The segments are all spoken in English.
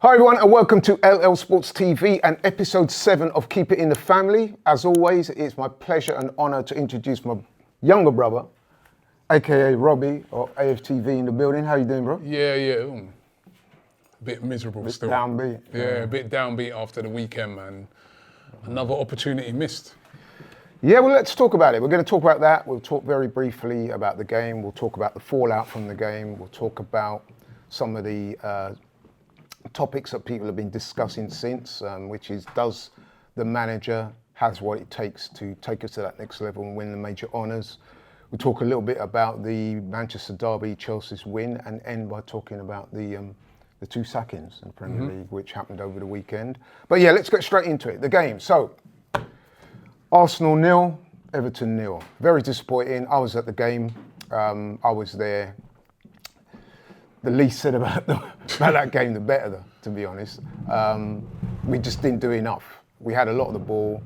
Hi everyone and welcome to LL Sports TV and episode 7 of Keep It in the Family. As always, it's my pleasure and honour to introduce my younger brother, aka Robbie of AFTV in the building. How you doing, bro? Yeah. A bit miserable still. Downbeat. Yeah, a bit downbeat after the weekend, man. Another opportunity missed. Yeah, well, let's talk about it. We're going to talk about that. We'll talk very briefly about the game. We'll talk about the fallout from the game. We'll talk about some of the topics that people have been discussing since, which is, does the manager has what it takes to take us to that next level and win the major honours? We'll talk a little bit about the Manchester Derby, Chelsea's win, and end by talking about the 2 sackings in the Premier League, which happened over the weekend. But yeah, let's get straight into it. The game. So, Arsenal 0, Everton 0. Very disappointing. I was at the game. I was there. The least said about that game, the better, to be honest. We just didn't do enough. We had a lot of the ball.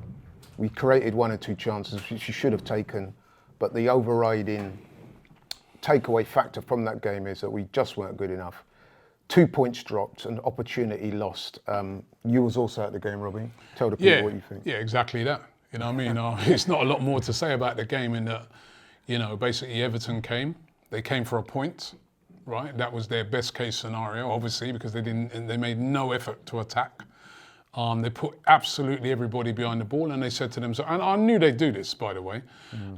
We created 1 or 2 chances, which we should have taken. But the overriding takeaway factor from that game is that we just weren't good enough. 2 points dropped, an opportunity lost. You was also at the game, Robbie. Tell the people what you think. Yeah, exactly that. You know what I mean? It's not a lot more to say about the game in that, basically Everton came. They came for a point. Right, that was their best case scenario, obviously, because they made no effort to attack. They put absolutely everybody behind the ball, and they said to themselves, and I knew they'd do this, by the way,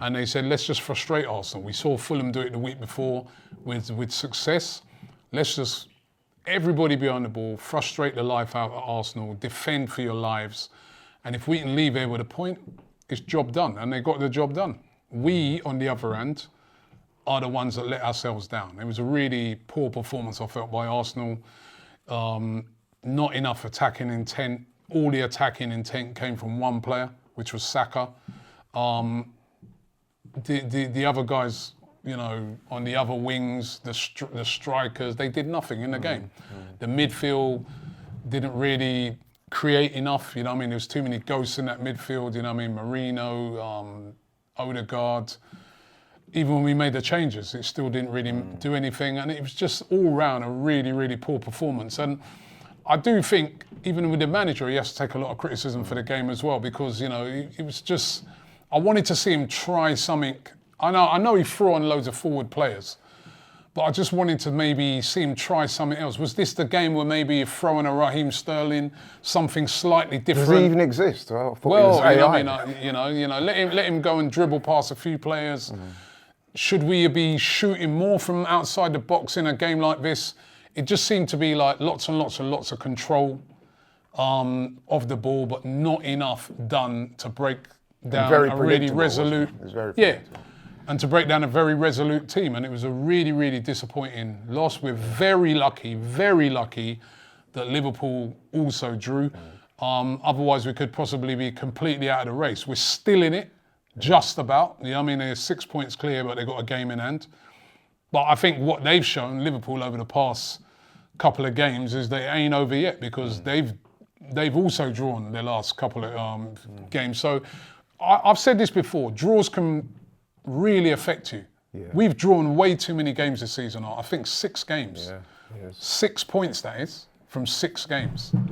and they said, let's just frustrate Arsenal. We saw Fulham do it the week before with success. Let's just, everybody behind the ball, frustrate the life out of Arsenal, defend for your lives, and if we can leave here with a point, it's job done, and they got the job done. We, on the other end, are the ones that let ourselves down. It was a really poor performance, I felt, by Arsenal. Not enough attacking intent. All the attacking intent came from one player, which was Saka. The other guys, on the other wings, the strikers, they did nothing in the game. The midfield didn't really create enough. There was too many ghosts in that midfield. Marino, Odegaard. Even when we made the changes, it still didn't really do anything. And it was just all round a really, really poor performance. And I do think, even with the manager, he has to take a lot of criticism for the game as well, because, it was just, I wanted to see him try something. I know he threw on loads of forward players, but I just wanted to maybe see him try something else. Was this the game where maybe you throw in a Raheem Sterling, something slightly different? Does he even exist? Well, let him go and dribble past a few players. Should we be shooting more from outside the box in a game like this? It just seemed to be like lots and lots and lots of control of the ball, but not enough done to break down a really resolute. And to break down a very resolute team. And it was a really, really disappointing loss. We're very lucky that Liverpool also drew. Otherwise, we could possibly be completely out of the race. We're still in it. Just about. They're 6 points clear, but they've got a game in hand. But I think what they've shown, Liverpool, over the past couple of games, is they ain't over yet, because they've also drawn their last couple of games. So I've said this before, draws can really affect you. Yeah. We've drawn way too many games this season. I think 6 games. Yeah. Yes. 6 points, that is, from 6 games. Yeah.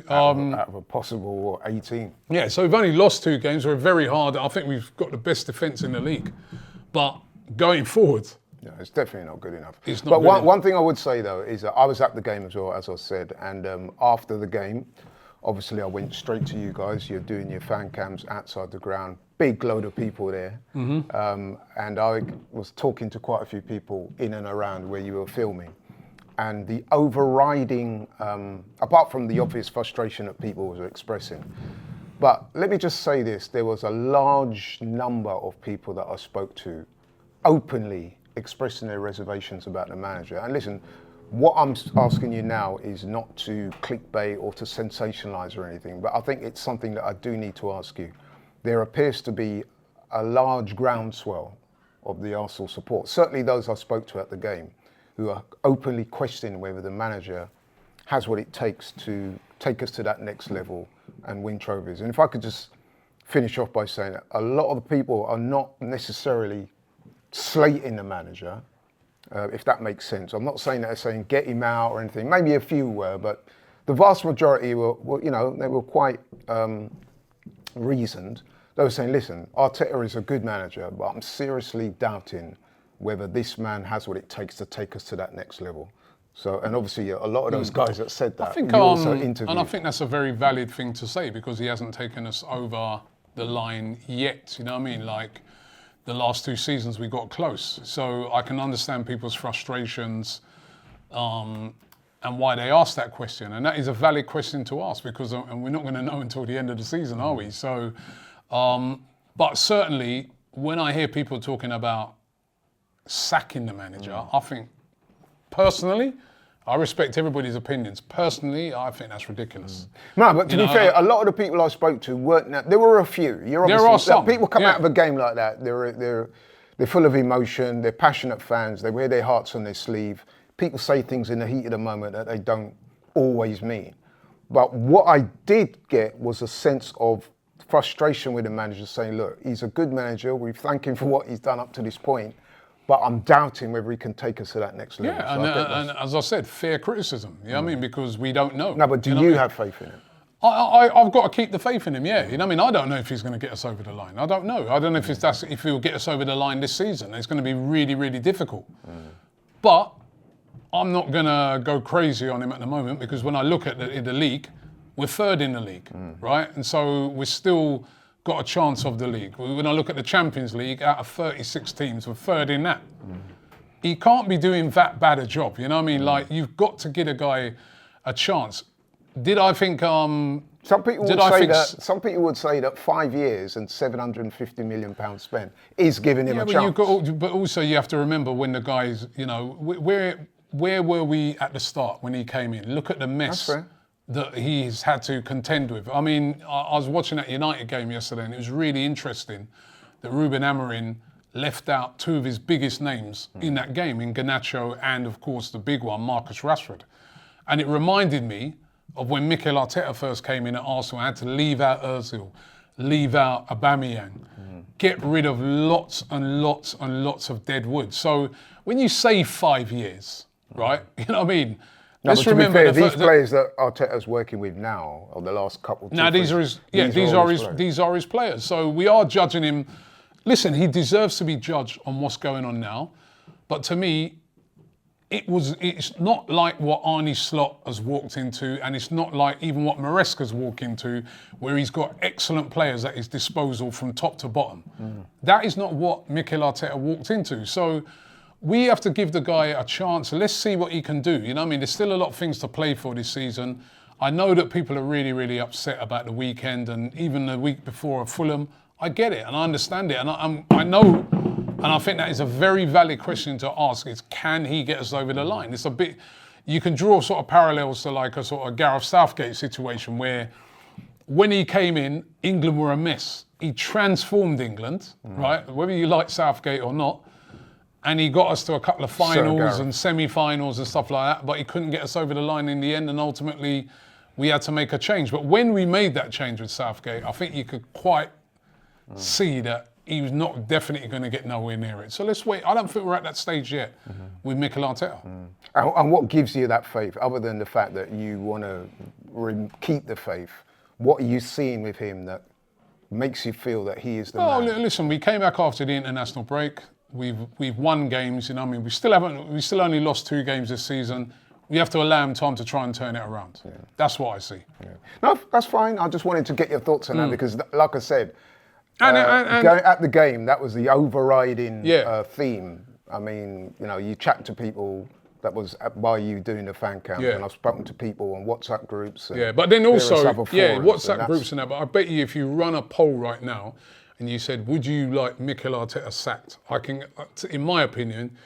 Out of a possible 18. Yeah, so we've only lost 2 games. We're very hard. I think we've got the best defence in the league. But going forward... Yeah, it's definitely not good enough. It's not. But one thing I would say, though, is that I was at the game as well, as I said. And after the game, obviously I went straight to you guys. You're doing your fan cams outside the ground. Big load of people there. And I was talking to quite a few people in and around where you were filming. And the overriding, apart from the obvious frustration that people were expressing, but let me just say this, there was a large number of people that I spoke to openly expressing their reservations about the manager. And listen, what I'm asking you now is not to clickbait or to sensationalise or anything, but I think it's something that I do need to ask you. There appears to be a large groundswell of the Arsenal support, certainly those I spoke to at the game, who are openly questioning whether the manager has what it takes to take us to that next level and win trophies. And if I could just finish off by saying that a lot of the people are not necessarily slating the manager. if that makes sense. I'm not saying that they're saying get him out or anything. Maybe a few were, but the vast majority were they were quite reasoned. They were saying, listen, Arteta is a good manager, but I'm seriously doubting whether this man has what it takes to take us to that next level. So, and obviously a lot of those guys that said that, I think that's a very valid thing to say, because he hasn't taken us over the line yet. You know what I mean? Like, the last 2 seasons we got close. So I can understand people's frustrations and why they ask that question. And that is a valid question to ask, because and we're not going to know until the end of the season, are we? So, but certainly when I hear people talking about sacking the manager, I think, personally, I respect everybody's opinions. Personally, I think that's ridiculous. No, but to be fair, a lot of the people I spoke to weren't. There were a few. There are some. People come out of a game like that. They're full of emotion. They're passionate fans. They wear their hearts on their sleeve. People say things in the heat of the moment that they don't always mean. But what I did get was a sense of frustration with the manager, saying, look, he's a good manager. We thank him for what he's done up to this point. But I'm doubting whether he can take us to that next level. Yeah, and as I said, fair criticism. You know what I mean? Because we don't know. No, but do you have faith in him? I've got to keep the faith in him, yeah. You know what I mean? I don't know if he's going to get us over the line. I don't know. I don't know if he'll get us over the line this season. It's going to be really, really difficult. But I'm not going to go crazy on him at the moment, because when I look at the league, we're 3rd in the league, right? And so we're still got a chance of the league. When I look at the Champions League, out of 36 teams, we're 3rd in that. He can't be doing that bad a job, you know what I mean? Like, you've got to give a guy a chance. Did I think... Some people would say that 5 years and £750 million spent is giving him a chance. But also you have to remember when the guys, where were we at the start when he came in? Look at the mess that he's had to contend with. I mean, I was watching that United game yesterday, and it was really interesting that Ruben Amorim left out 2 of his biggest names in that game, in Garnacho and, of course, the big one, Marcus Rashford. And it reminded me of when Mikel Arteta first came in at Arsenal. I had to leave out Ozil, leave out Aubameyang, get rid of lots and lots and lots of dead wood. So when you say 5 years, right, you know what I mean? No, let's remember these players that Arteta's working with now, or the last couple. Now these are his players. So we are judging him. Listen, he deserves to be judged on what's going on now. But to me, it's not like what Arne Slot has walked into, and it's not like even what Maresca's walked into, where he's got excellent players at his disposal from top to bottom. That is not what Mikel Arteta walked into. So we have to give the guy a chance. Let's see what he can do. You know what I mean? There's still a lot of things to play for this season. I know that people are really, really upset about the weekend and even the week before at Fulham. I get it and I understand it. And I know, and I think that is a very valid question to ask, is can he get us over the line? It's a bit, you can draw sort of parallels to like a sort of Gareth Southgate situation where when he came in, England were a mess. He transformed England, right? Whether you like Southgate or not. And he got us to a couple of finals and semi-finals and stuff like that, but he couldn't get us over the line in the end, and ultimately we had to make a change. But when we made that change with Southgate, I think you could quite see that he was not definitely going to get nowhere near it. So let's wait. I don't think we're at that stage yet with Mikel Arteta. And what gives you that faith, other than the fact that you want to keep the faith? What are you seeing with him that makes you feel that he is the man? Listen, we came back after the international break. We've won games, you know. I mean, we still only lost 2 games this season. We have to allow him time to try and turn it around. Yeah. That's what I see. Yeah. No, that's fine. I just wanted to get your thoughts on that because, like I said, at the game, that was the overriding theme. I mean, you chat to people. That was by you doing the fan count, and I've spoken to people on WhatsApp groups. And but then also, WhatsApp groups and that. But I bet you, if you run a poll right now, and you said, would you like Mikel Arteta sacked? In my opinion,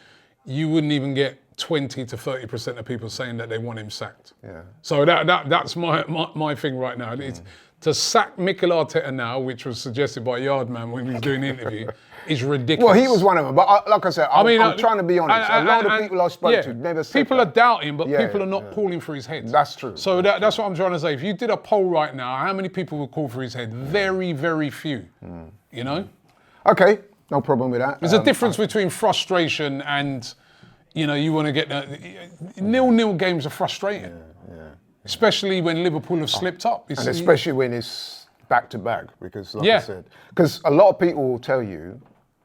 you wouldn't even get 20 to 30% of people saying that they want him sacked. Yeah. So that's my thing right now. It's to sack Mikel Arteta now, which was suggested by Yardman when he was doing the interview, is ridiculous. Well, he was one of them. But like I said, I'm trying to be honest. A lot of people I spoke to never said people that. are doubting, but people are not calling for his head. That's true. So that's what I'm trying to say. If you did a poll right now, how many people would call for his head? Very, very few. You know? Okay, no problem with that. There's a difference between frustration and, You want to get 0-0 games are frustrating, especially when Liverpool have slipped up. And especially when it's back to back, because like I Yeah. said, because a lot of people will tell you,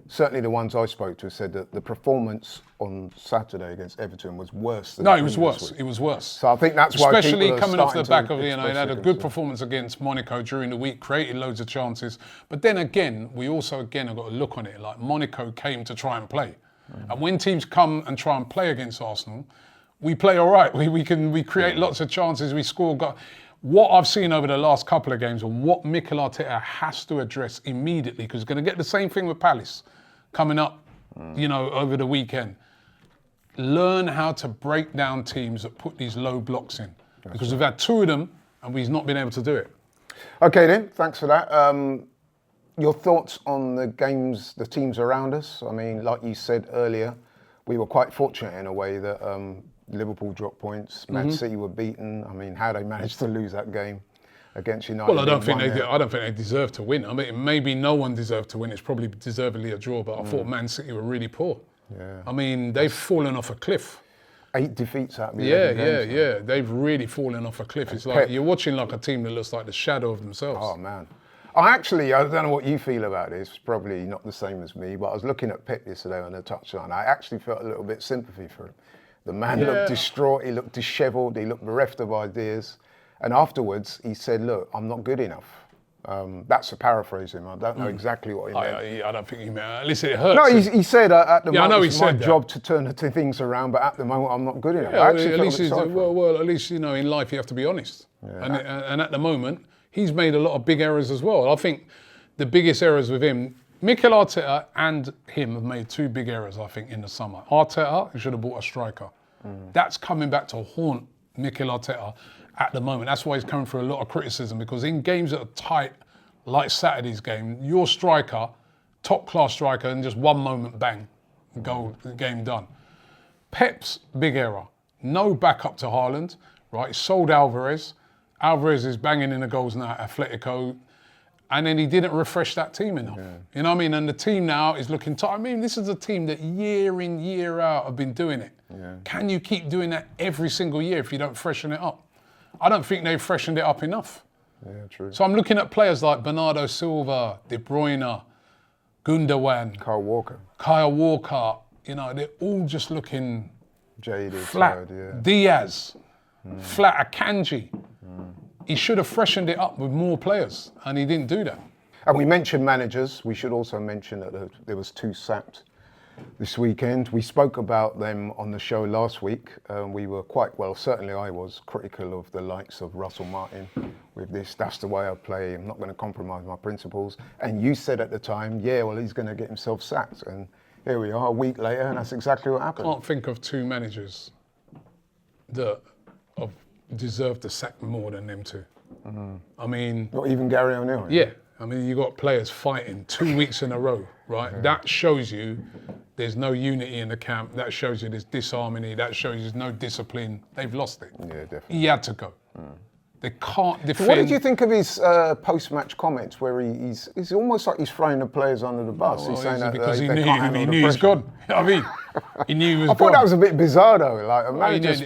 certainly the ones I spoke to said that the performance on Saturday against Everton was worse than No, the it was previous worse. week. It was worse. So I think that's why especially people are coming off the starting back to of, it express had a their good concern. performance against Monaco during the week, created loads of chances. But then again, we also have got to look on it like Monaco came to try and play. And when teams come and try and play against Arsenal, we play all right. We create lots of chances, we score. What I've seen over the last couple of games and what Mikel Arteta has to address immediately, because he's going to get the same thing with Palace coming up, over the weekend. Learn how to break down teams that put these low blocks in. Because we've had 2 of them and we've not been able to do it. Okay then, thanks for that. Your thoughts on the games, the teams around us? I mean, like you said earlier, we were quite fortunate in a way that Liverpool dropped points, Man City were beaten. I mean, how they managed to lose that game against United. Well, I don't think they deserve to win. I mean, maybe no one deserved to win. It's probably deservedly a draw, but I thought Man City were really poor. Yeah. I mean, they've fallen off a cliff. 8 defeats out of the 11 games. Yeah. They've really fallen off a cliff. It's like you're watching like a team that looks like the shadow of themselves. Oh, man. I don't know what you feel about this, probably not the same as me, but I was looking at Pep yesterday on the touchline. I actually felt a little bit sympathy for him. The man looked distraught, he looked dishevelled, he looked bereft of ideas. And afterwards, he said, look, I'm not good enough. That's a paraphrasing. I don't know exactly what he meant. I don't think he meant. At least it hurts. No, he said at the moment it's my that. job to turn the things around, but at the moment I'm not good enough. Yeah, I actually at felt least a bit sorry for him. well, at least in life you have to be honest. Yeah. And at the moment, he's made a lot of big errors as well. I think the biggest errors with him, Mikel Arteta and him have made 2 big errors, I think, in the summer. Arteta, he should have bought a striker. That's coming back to haunt Mikel Arteta at the moment. That's why he's coming through a lot of criticism, because in games that are tight, like Saturday's game, your striker, top class striker, and just one moment, bang, goal, game done. Pep's big error, no backup to Haaland, right? He sold Alvarez. Alvarez is banging in the goals now at Atletico. And then he didn't refresh that team enough. Yeah. You know what I mean? And the team now is looking tight. I mean, this is a team that year in, year out have been doing it. Yeah. Can you keep doing that every single year if you don't freshen it up? I don't think they've freshened it up enough. Yeah, true. So I'm looking at players like Bernardo Silva, De Bruyne, Gundogan, Kyle Walker. They're all just looking jaded, flat. Tired, yeah. Diaz, flat. Akanji. He should have freshened it up with more players, and he didn't do that. And we mentioned managers. We should also mention that there was 2 sacked this weekend. We spoke about them on the show last week. We were certainly I was critical of the likes of Russell Martin with this. That's the way I play. I'm not going to compromise my principles. And you said at the time, he's going to get himself sacked. And here we are a week later, and that's exactly what happened. I can't think of 2 managers that deserve to sack more than them 2. I mean... Not even Gary O'Neill? Yeah. I mean, you got players fighting 2 weeks in a row, right? Yeah. That shows you there's no unity in the camp. That shows you there's disharmony. That shows you there's no discipline. They've lost it. Yeah, definitely. He had to go. They can't defend... What did you think of his post-match comments where he's almost like he's throwing the players under the bus? He's saying that because he knew he was gone. I mean, he knew he was gone. I thought that was a bit bizarre though. Like a manager's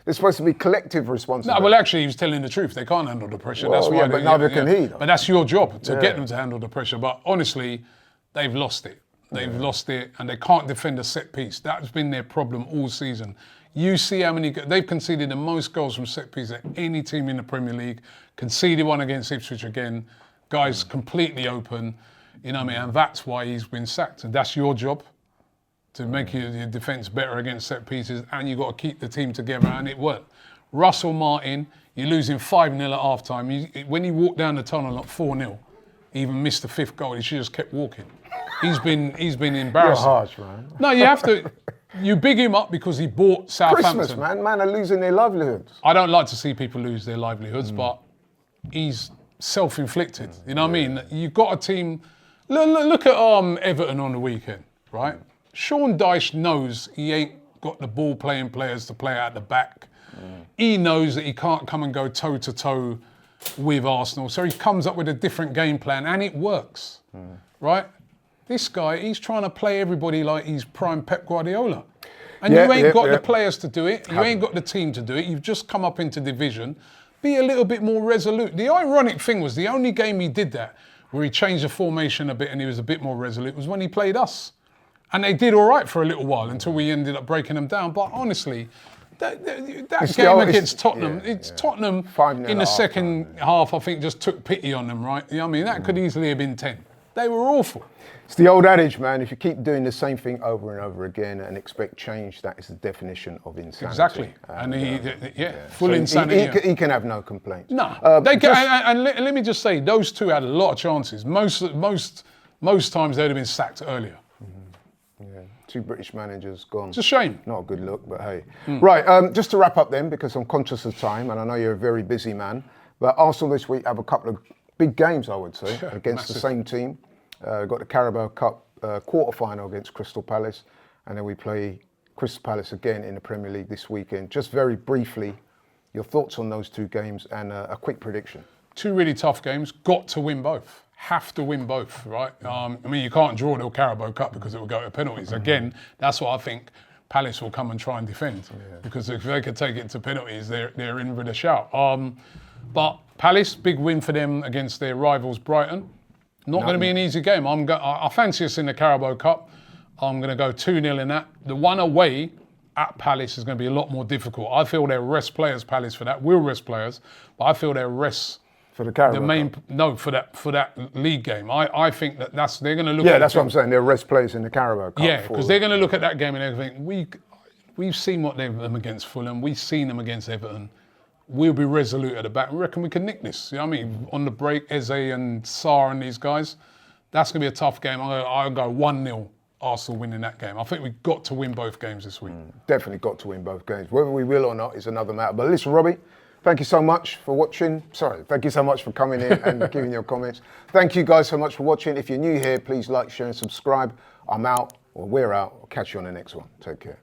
there's supposed to be collective responsibility. No, well, actually, he was telling the truth. They can't handle the pressure. Well, that's why. But neither can he. But that's your job to get them to handle the pressure. But honestly, they've lost it. They've lost it, and they can't defend a set piece. That's been their problem all season. You see how many they've conceded the most goals from set piece at any team in the Premier League. Conceded one against Ipswich again. Guys completely open. You know what I mean? And that's why he's been sacked. And that's your job, to make your defence better against set pieces, and you've got to keep the team together, and it worked. Russell Martin, you're losing 5-0 at half-time. When he walked down the tunnel at 4-0, he even missed the 5th goal. He should have just kept walking. He's been embarrassing. You're harsh, man. No, you have to. You big him up because he bought Southampton. Christmas, man. Man are losing their livelihoods. I don't like to see people lose their livelihoods, but he's self-inflicted. You know what I mean? You've got a team. Look at Everton on the weekend, right? Sean Dyche knows he ain't got the ball-playing players to play at the back. He knows that he can't come and go toe-to-toe with Arsenal, so he comes up with a different game plan, and it works, right? This guy, he's trying to play everybody like he's prime Pep Guardiola. And you ain't got the players to do it. You ain't got the team to do it. You've just come up into division. Be a little bit more resolute. The ironic thing was the only game he did that, where he changed the formation a bit and he was a bit more resolute, was when he played us. And they did all right for a little while until we ended up breaking them down. But honestly, that game against Tottenham, Tottenham in the second half, I think, just took pity on them, right? You know what I mean? That could easily have been 10. They were awful. It's the old adage, man. If you keep doing the same thing over and over again and expect change, that is the definition of insanity. Exactly. And full insanity. He can have no complaints. No. And let me just say, those two had a lot of chances. Most times they'd have been sacked earlier. Yeah, 2 British managers gone. It's a shame. Not a good look, but hey. Right, just to wrap up then, because I'm conscious of time, and I know you're a very busy man, but Arsenal this week have a couple of big games, I would say, against the same team. Got the Carabao Cup quarter-final against Crystal Palace, and then we play Crystal Palace again in the Premier League this weekend. Just very briefly, your thoughts on those 2 games and a quick prediction. 2 really tough games. Got to win both. Have to win both, right? I mean, you can't draw the Carabao Cup because it will go to penalties. Again, that's what I think Palace will come and try and defend, because if they could take it to penalties, they're in with a shout. But Palace, big win for them against their rivals Brighton. Not going to be an easy game. I fancy us in the Carabao Cup. I'm going to go 2-0 in that. The one away at Palace is going to be a lot more difficult. I feel they'll rest players, Palace, for that. Will rest players, but I feel they'll rest for the Carabao Cup. No, for that league game. I think they're going to look. Yeah, that's what I'm saying. They'll rest players in the Carabao Cup. Yeah, because they're going to look at that game and everything. We've seen what they've done against Fulham. We've seen them against Everton. We'll be resolute at the back. We reckon we can nick this. You know what I mean? On the break, Eze and Sarr and these guys. That's going to be a tough game. I'll go 1-0 Arsenal winning that game. I think we've got to win both games this week. Definitely got to win both games. Whether we will or not is another matter. But listen, Robbie, thank you so much for watching. Thank you so much for coming in and giving your comments. Thank you guys so much for watching. If you're new here, please like, share and subscribe. I'm out, or we're out. I'll catch you on the next one. Take care.